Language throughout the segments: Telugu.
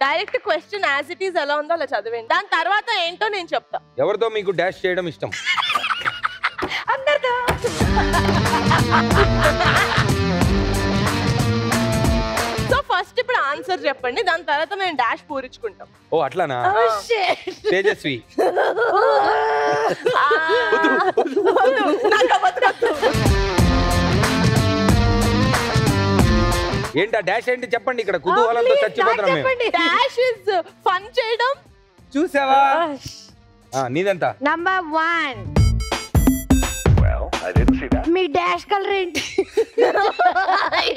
Direct question as it is ఎలా ఉందో అలా చదివేయండి. దాని తర్వాత ఏంటో నేను చెప్తా. ఎవరితో మీకు డాష్ చేయడం ఇష్టం? అందరితో. సో ఫస్ట్ ఇప్పుడు ఆన్సర్ చెప్పండి, దాని తర్వాత మేము డాష్ పూరించుకుంటాం. ఓ అట్లానా? తేజస్వి ఏంటా డాష్ ఏంటి చెప్పండి. ఇక్కడ కుతూహలంతో చచ్చిపోతున్నాం మేము. డాష్ ఇస్ ఫన్ చేయడం. చూసావా? నీదెంత? నంబర్ 1. మీ డాష్ కలర్ ఏంటి?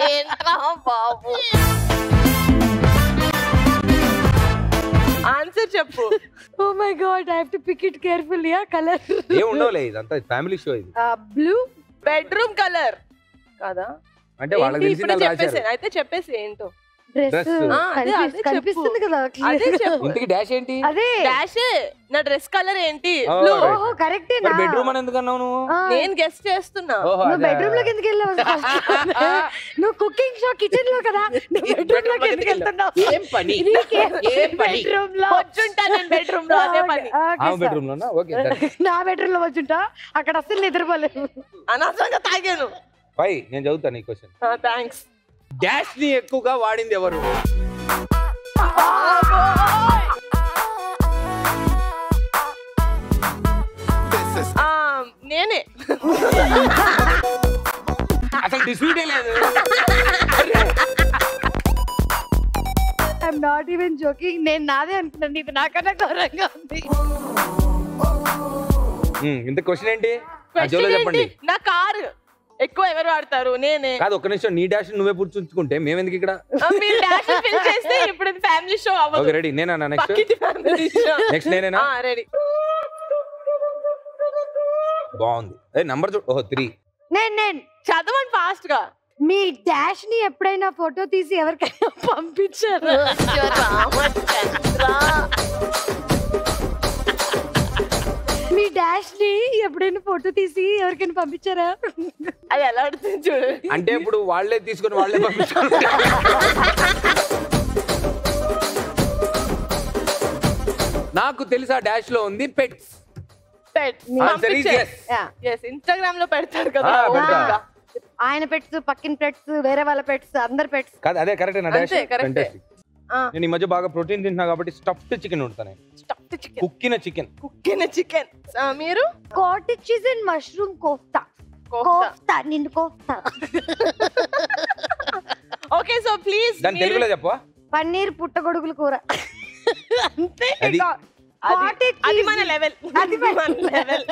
ఏంట్రా బాబు, ఆన్సర్ చెప్పు. Oh my god, I have to pick it carefully. ఆ కలర్ ఏం ఉండవులే, ఇదంతా ఫ్యామిలీ షో ఇది. బ్లూ బెడ్రూమ్ కలర్ కదా? అంటే వాళ్ళకి తెలిసింది రాశారు. అయితే చెప్పేసి ఏంటో. డ్రెస్ కనిపిస్తుంది కదా. అదే చెప్పు. ఇంతకి డాష్ ఏంటి? అదే డాష్. నా డ్రెస్ కలర్ ఏంటి? బ్లూ. ఓహో కరెక్టే నా. బెడ్రూమ్ అని ఎందుకన్నావు నువ్వు? నేను గెస్ చేస్తున్నా. నువ్వు బెడ్రూమ్ లోకి ఎందుకు వెళ్ళావు? నువ్వు కుకింగ్ షో కిచెన్ లో కదా, నువ్వు బెడ్రూమ్ లోకి ఎందుకు వెళ్తున్నావు? ఏం పని? బెడ్రూమ్ లో వచ్చుంటా నేను. బెడ్రూమ్ లో అదే పని. బెడ్రూమ్ లోనా? ఓకే. నా బెడ్రూమ్ లో వచ్చుంటా, అక్కడ అసలు నిద్రపోలేదు. అనవసరంగా తాగాను. పై నేను చదువుతాను ఈ క్వశ్చన్. థ్యాంక్స్. డాష్ ని ఎక్కువగా వాడింది ఎవరు? నేనే. అసలు డిస్ప్యూటే లేదు. I'm not even joking. నేను నాదే అనుకున్నాను, ఇది నాకన్నా ఘోరంగా ఉంది. ఇంత క్వశ్చన్ ఏంటి? Question చెప్పండి. ఏంటి? నా కారు ఎక్కువ ఎవరు వాడతారు? నేనే. కాదు, ఒక్క నిమిషం. నీ డాష్ నువ్వే పుచ్చుకుంటే మేము ఎందుకు ఇక్కడ? మీరు డాష్ ఫిల్ చేస్తే ఇప్పుడు ఫ్యామిలీ షో అవ్వదు. Okay ready. నేనా నెక్స్ట్? ఫ్యామిలీ షో నెక్స్ట్ నేనేనా? రెడీ. బాగుంది. నంబర్ చూడు. ఓహో 3. నేను చదవండి ఫాస్ట్ గా. మీ డాష్ ని ఎప్పుడైనా ఫోటో తీసి ఎవరికైనా పంపించారు? మీ డాష్ ని ఎప్పుడైనా ఫోటో తీసి ఎవరికైనా పంపించారా? అది ఎలా అడుగుతుంది చూడు. అంటే ఇప్పుడు వాళ్ళే తీసుకొని వాళ్ళే పంపించారు. నాకు తెలుసా డాష్ లో ఉంది పెట్స్. ఇన్స్టాగ్రామ్ లో పెడతారు కదా. ఆయన పెట్స్, పక్కిన పెట్స్, వేరే వాళ్ళ పెట్స్, అందరు పెట్స్. కాదు అదే కరెక్ట్ నా డాష్. కరెక్ట్. నేను ఈ మధ్య బాగా ప్రోటీన్ తింటున్నా కాబట్టి స్టఫ్డ్ చికెన్ వండుతాను. Stuffed chicken. కుక్కిన చికెన్. కుక్కిన చికెన్. మీరు? Cottage cheese and mushroom kofta. Kofta నిన్ను కోఫ్తా. ఓకే సో ప్లీజ్ దాని తెలుగులో చెప్పవా? పన్నీర్ పుట్టగొడుగుల కూర. అంతే. అది అది మన లెవెల్. అది మన లెవెల్.